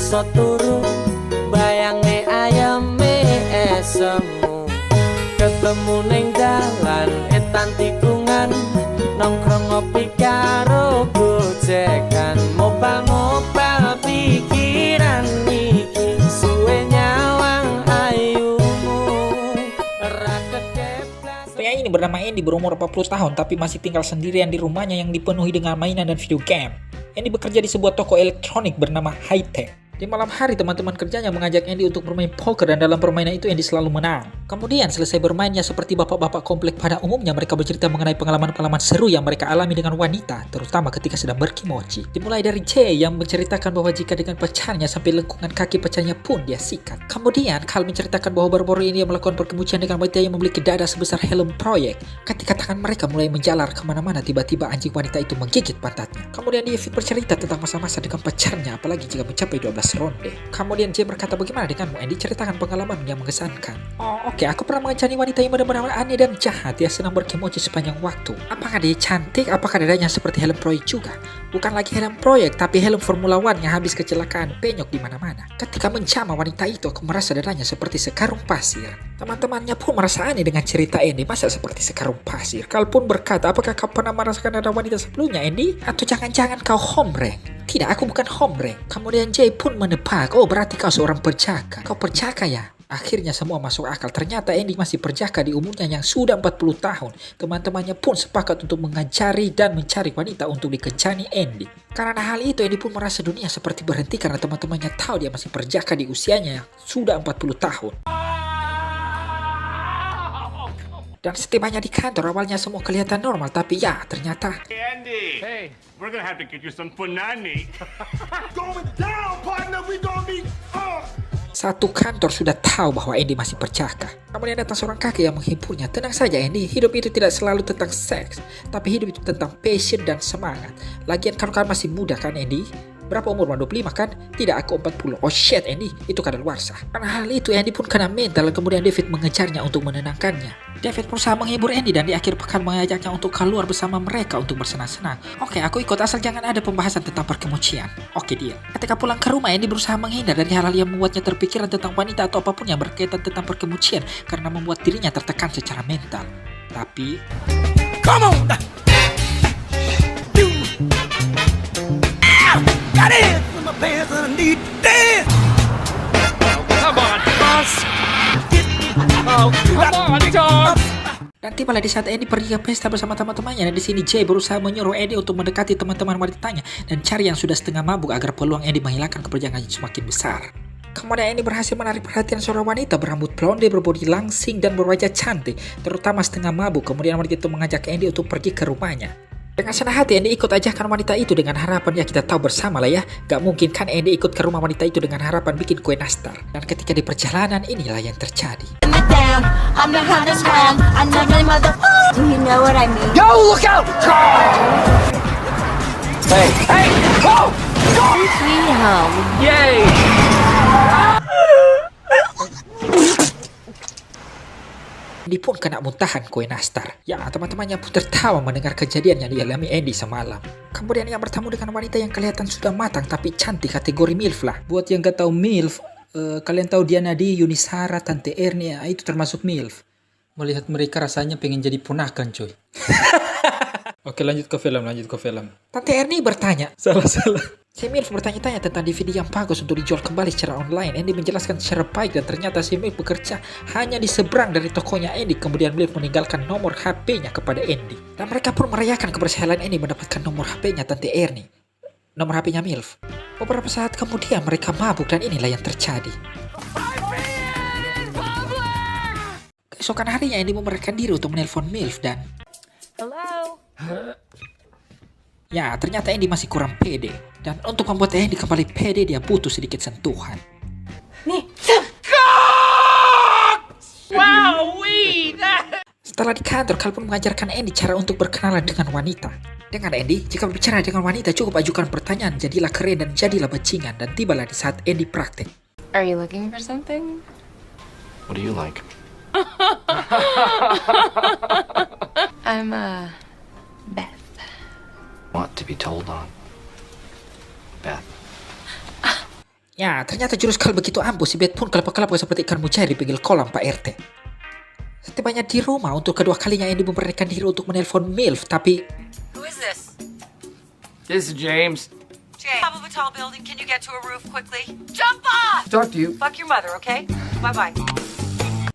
iso turu, bayange ayame esemu. Ketemu ning dalan etan tikungan, nongkrong ngopi karo gojekan. Mopal-mopal pikiran iki, suwe nyawang ayumu. Pria ini bernama Andy berumur 40 tahun tapi masih tinggal sendirian di rumahnya yang dipenuhi dengan mainan dan video game. Andy bekerja di sebuah toko elektronik bernama Hightech. Di malam hari teman-teman kerjanya mengajak Andy untuk bermain poker dan dalam permainan itu Andy selalu menang. Kemudian selesai bermainnya seperti bapak-bapak komplek pada umumnya, mereka bercerita mengenai pengalaman-pengalaman seru yang mereka alami dengan wanita, terutama ketika sedang berkimochi. Dimulai dari Jay yang menceritakan bahwa jika dengan pacarnya sampai lengkungan kaki pacarnya pun dia sikat. Kemudian Carl menceritakan bahwa baru-baru ini dia melakukan perkemocian dengan wanita yang memiliki dada sebesar helm proyek. Ketika tangan mereka mulai menjalar kemana-mana, tiba-tiba anjing wanita itu menggigit pantatnya. Kemudian David bercerita tentang masa-masa dengan pacarnya, apalagi jika mencapai 12 ronde. Kemudian Jay berkata, bagaimana denganmu Andy? Ceritakan pengalaman yang mengesankan. Oh oke, aku pernah mengajari wanita yang benar-benar aneh dan jahat. Dia senang berkimochi sepanjang waktu. Apakah dia cantik? Apakah dadanya seperti helm proyek juga? Bukan lagi helm proyek, tapi helm Formula One yang habis kecelakaan penyok di mana-mana. Ketika menjamah wanita itu, aku merasa dadanya seperti sekarung pasir. Teman-temannya pun merasa aneh dengan cerita Andy. Masa seperti sekarung pasir? Carl pun berkata, apakah kau pernah merasakan dada wanita sebelumnya Andy? Atau jangan-jangan kau hombre? Tidak, aku bukan hombre. Kemudian Jay pun menebak, oh berarti kau seorang perjaka. Kau perjaka ya? Akhirnya semua masuk akal. Ternyata Andy masih perjaka di umurnya yang sudah 40 tahun. Teman-temannya pun sepakat untuk mengajari dan mencari wanita untuk dikencani Andy. Karena hal itu Andy pun merasa dunia seperti berhenti karena teman-temannya tahu dia masih perjaka di usianya yang sudah 40 tahun. Dan setibanya di kantor, awalnya semua kelihatan normal, tapi ya ternyata Hey Andy, hey, we're gonna have to get you some punani. Going down, partner. We gonna be satu kantor sudah tahu bahwa Andy masih perjaka. Kemudian datang seorang kakek yang menghiburnya. Tenang saja Andy, hidup itu tidak selalu tentang seks, tapi hidup itu tentang passion dan semangat. Lagian kan masih muda kan Andy? Berapa umur? 25 kan? Tidak, aku 40. Oh shit Andy, itu kadaluarsa. Karena hal itu Andy pun kena mental. Kemudian David mengejarnya untuk menenangkannya. David berusaha menghibur Andy dan di akhir pekan mengajaknya untuk keluar bersama mereka untuk bersenang-senang. Oke, aku ikut asal jangan ada pembahasan tentang perkemocian. Oke deal. Ketika pulang ke rumah Andy berusaha menghindar dari hal-hal yang membuatnya terpikiran tentang wanita atau apapun yang berkaitan tentang perkemocian karena membuat dirinya tertekan secara mental. Tapi come on. Got it in my pants and I need to dance. Come on, boss. Oh, come on, George. dan tibalah di saat Andy pergi ke pesta bersama teman-temannya, dan di sini Jay berusaha menyuruh Andy untuk mendekati teman-teman wanitanya dan cari yang sudah setengah mabuk agar peluang Andy menghilangkan keperjakannya semakin besar. Kemudian Andy berhasil menarik perhatian seorang wanita berambut blonde, berbodi langsing dan berwajah cantik, terutama setengah mabuk. Kemudian wanita itu mengajak Andy untuk pergi ke rumahnya. Dengan senang hati Andy ikut ajakan wanita itu dengan harapan, ya kita tahu bersama lah ya, gak mungkin kan Andy ikut ke rumah wanita itu dengan harapan bikin kue nastar. Dan ketika di perjalanan inilah yang terjadi. I'm the hottest one. I'm the mother. Do you know what I mean? Yo, look out! Hey, hey, go! Sweet home. Yay! Andy pun kena muntahan kue nastar. Ya, teman-temannya pun tertawa mendengar kejadian yang dialami Andy semalam. Kemudian ia bertemu dengan wanita yang kelihatan sudah matang tapi cantik, kategori MILF lah. Buat yang gak tahu MILF, kalian tahu Diana Di, Yunisara, Tante Ernia, itu termasuk MILF. Melihat mereka rasanya pengen jadi ponakan coy. Oke, lanjut ke film. Tante Ernie bertanya. Salah. Si MILF bertanya-tanya tentang DVD yang bagus untuk dijual kembali secara online. Andy menjelaskan secara baik dan ternyata si MILF bekerja hanya di seberang dari tokonya Andy. Kemudian MILF meninggalkan nomor HP-nya kepada Andy. Dan mereka pun merayakan keberhasilan Andy mendapatkan nomor HP-nya Tante Ernie. Nomor HP-nya MILF. Beberapa saat kemudian mereka mabuk dan inilah yang terjadi. Keesokan harinya Andy memerlukan diri untuk menelpon MILF dan Hello. ya, ternyata Andy masih kurang pede. Dan untuk membuat Andy kembali pede, dia butuh sedikit sentuhan. Nih. Wow, Setelah di kantor, Carl pun mengajarkan Andy cara untuk berkenalan dengan wanita. Dengan Andy, jika berbicara dengan wanita cukup ajukan pertanyaan, jadilah keren dan jadilah bajingan. Dan tibalah di saat Andy praktek. Are you looking for something? What do you like? I'm, Beth. Want to be told on? Beth. Ya, ternyata jurus kal begitu ampuh, si Beth pun kelapa-kelapa seperti ikan mujair di pinggir kolam Pak RT. Setibanya di rumah, untuk kedua kalinya Andy memberanikan diri untuk menelpon MILF, tapi Who is this? This is James. Jay. Top of a tall building. Can you get to a roof quickly? Jump off! Talk to you. Fuck your mother, okay? Bye-bye.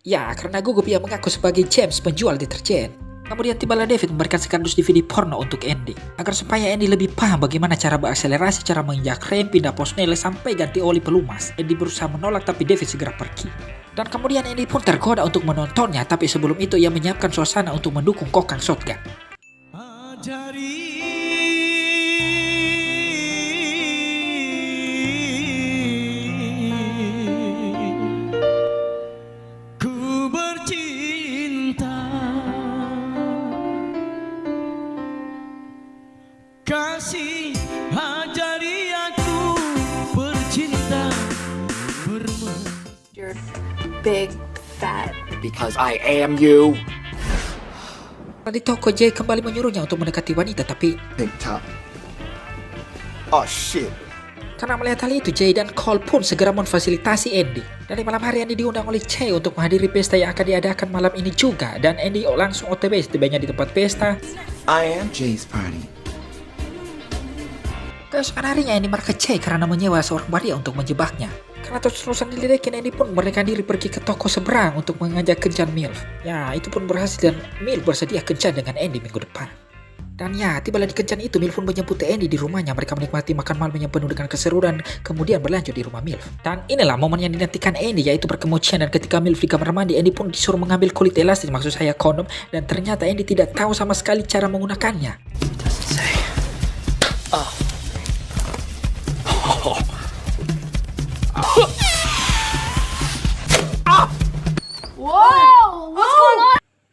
ya karena gugup ia mengaku sebagai James penjual deterjen. Kemudian tibalah David memberikan sekardus DVD porno untuk Andy, agar supaya Andy lebih paham bagaimana cara berakselerasi, cara menginjak rem, pindah pos nele sampai ganti oli pelumas. Andy berusaha menolak tapi David segera pergi. Dan kemudian Andy pun tergoda untuk menontonnya, tapi sebelum itu ia menyiapkan suasana untuk mendukung kokang shotgun. Ajari ku bercinta, kasih ajari aku bercinta You're big, fat. Because I am you. Di toko, Jay kembali menyuruhnya untuk mendekati wanita, tapi Pink top. Oh shit. karena melihat hal itu, Jay dan Cole pun segera memfasilitasi Andy. Dan di malam hari Andy diundang oleh Jay untuk menghadiri pesta yang akan diadakan malam ini juga. Dan Andy langsung OTW setibanya di tempat pesta. I am Jay's party. Keesokan harinya Andy marah ke Jay karena menyewa seorang waria untuk menjebaknya. Karena terus-terusan diledekin, Andy pun memberanikan diri pergi ke toko seberang untuk mengajak kencan MILF. Ya, itu pun berhasil dan MILF bersedia kencan dengan Andy minggu depan. Dan ya, tibalah di kencan itu, MILF pun menjemput Andy di rumahnya. Mereka menikmati makan malam yang penuh dengan keseruan, kemudian berlanjut di rumah MILF. Dan inilah momen yang dinantikan Andy, yaitu perkemocian. Dan ketika MILF di kamar mandi, Andy pun disuruh mengambil kulit elastis, maksud saya kondom. Dan ternyata Andy tidak tahu sama sekali cara menggunakannya.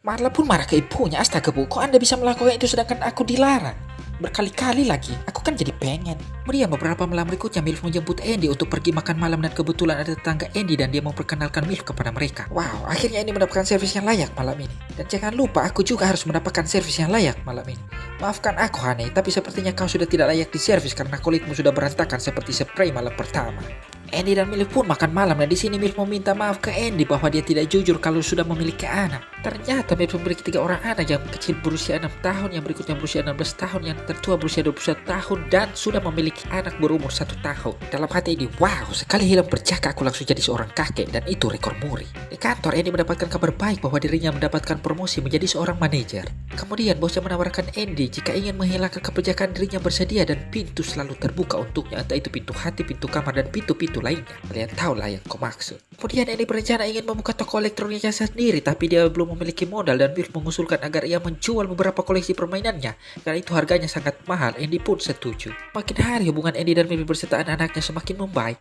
Marla pun marah ke ibunya. Astaga bu, kok anda bisa melakukan itu sedangkan aku dilarang? Berkali-kali lagi, aku kan jadi pengen. Kemudian beberapa malam berikutnya MILF menjemput Andy untuk pergi makan malam. Dan kebetulan ada tetangga Andy dan dia memperkenalkan MILF kepada mereka. Wow, akhirnya Andy mendapatkan servis yang layak malam ini. Dan jangan lupa, aku juga harus mendapatkan servis yang layak malam ini. Maafkan aku Honey, tapi sepertinya kau sudah tidak layak diservis karena kulitmu sudah berantakan seperti spray malam pertama. Andy dan MILF pun makan malam, dan di sini MILF meminta maaf ke Andy bahwa dia tidak jujur kalau sudah memiliki anak. Ternyata MILF memiliki 3 orang anak, yang kecil berusia 6 tahun, yang berikutnya berusia 16 tahun, yang tertua berusia 21 tahun, dan sudah memiliki anak berumur 1 tahun. Dalam hati Andy, wow, sekali hilang berjaka aku langsung jadi seorang kakek, dan itu rekor muri. Di kantor, Andy mendapatkan kabar baik bahwa dirinya mendapatkan promosi menjadi seorang manajer. Kemudian bosnya menawarkan Andy jika ingin menghilangkan keperjakaan dirinya bersedia dan pintu selalu terbuka untuknya, entah itu pintu hati, pintu kamar, dan pintu-pintu lainnya. Kalian tahu lah yang kau maksud. Kemudian Andy berencana ingin membuka toko elektroniknya sendiri, tapi dia belum memiliki modal dan MILF mengusulkan agar ia menjual beberapa koleksi permainannya karena itu harganya sangat mahal. Andy pun setuju. Makin hari hubungan Andy dan MILF berserta anak-anaknya semakin membaik.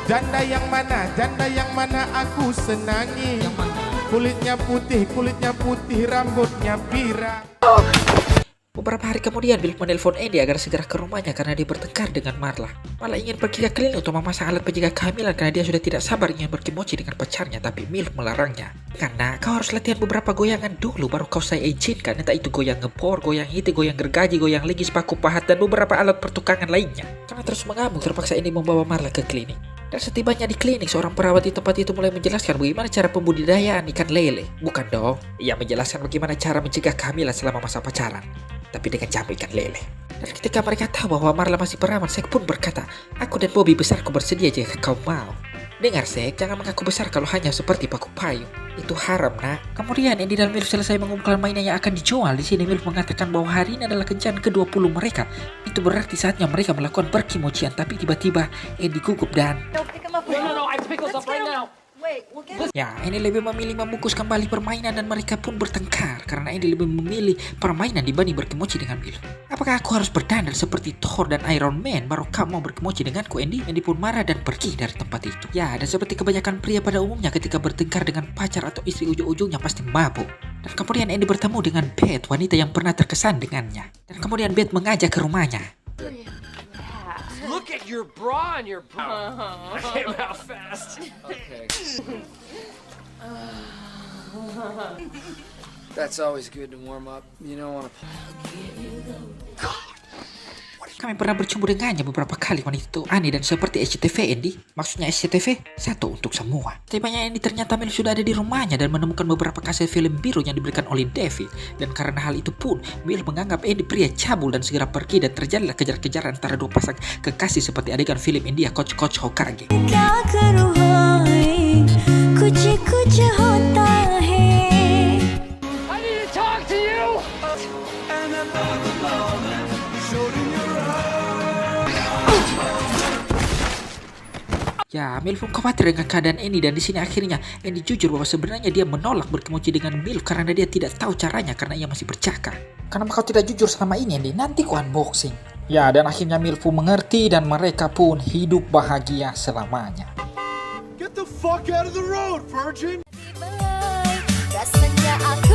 Janda yang mana? Janda yang mana aku senangi? Kulitnya putih, rambutnya pirang. Beberapa hari kemudian MILF menelpon Andy agar segera ke rumahnya karena dia bertengkar dengan Marla. Marla ingin pergi ke klinik untuk memasang alat penjaga kehamilan karena dia sudah tidak sabar ingin berkimochi dengan pacarnya, tapi MILF melarangnya. Karena kau harus latihan beberapa goyangan dulu baru kau saya izinkan, entah itu goyang ngepor, goyang itu, goyang gergaji, goyang legis, paku pahat, dan beberapa alat pertukangan lainnya. Karena terus mengamuk, terpaksa Andy membawa Marla ke klinik. Dan setibanya di klinik, seorang perawat di tempat itu mulai menjelaskan bagaimana cara pembudidayaan ikan lele. Bukan dong, ia menjelaskan bagaimana cara mencegah kehamilan selama masa pacaran, tapi dengan jamu ikan lele. Dan ketika mereka tahu bahwa Marla masih perawan, Sek pun berkata, aku dan Bobby besarku bersedia jika kau mau. Dengar Sek, jangan mengaku besar kalau hanya seperti paku payung. Itu haram nak. Kemudian Andy dan MILF selesai mengumpulkan mainan yang akan dijual. Di sini MILF mengatakan bahwa hari ini adalah kencan ke-20 mereka. Itu berarti saatnya mereka melakukan perkimocian. Tapi tiba-tiba Andy gugup dan ya, Andy lebih memilih membungkus kembali permainan dan mereka pun bertengkar karena Andy lebih memilih permainan dibanding berkimochi dengan MILF. Apakah aku harus berdandar seperti Thor dan Iron Man baru kamu mau berkimochi denganku, Andy? Andy pun marah dan pergi dari tempat itu. Ya, dan seperti kebanyakan pria pada umumnya ketika bertengkar dengan pacar atau istri ujung-ujungnya pasti mabuk. Dan kemudian Andy bertemu dengan Beth, wanita yang pernah terkesan dengannya. Dan kemudian Beth mengajak ke rumahnya. Look at your bra and your bra. I came out fast. Okay. That's always good to warm up. You don't want to. God, what are Kami pernah berjumpa dengannya beberapa kali wanita itu aneh dan seperti SCTV Andy. Maksudnya SCTV, satu untuk semua. Tibanya Andy ternyata Mil sudah ada di rumahnya dan menemukan beberapa kaset film biru yang diberikan oleh David. Dan karena hal itu pun, Mil menganggap Andy pria cabul dan segera pergi dan terjadilah kejar-kejaran antara dua pasang kekasih seperti adegan film India Coach Hokage. Ya, Mil pun khawatir dengan keadaan Andy dan di sini akhirnya Andy jujur bahwa sebenarnya dia menolak berkemudi dengan Mil karena dia tidak tahu caranya karena ia masih bercakap. Kenapa kau tidak jujur selama ini Andy? Nanti ku unboxing. Ya, dan akhirnya Mil pun mengerti dan mereka pun hidup bahagia selamanya. Get the fuck out of the road, virgin! Rasanya aku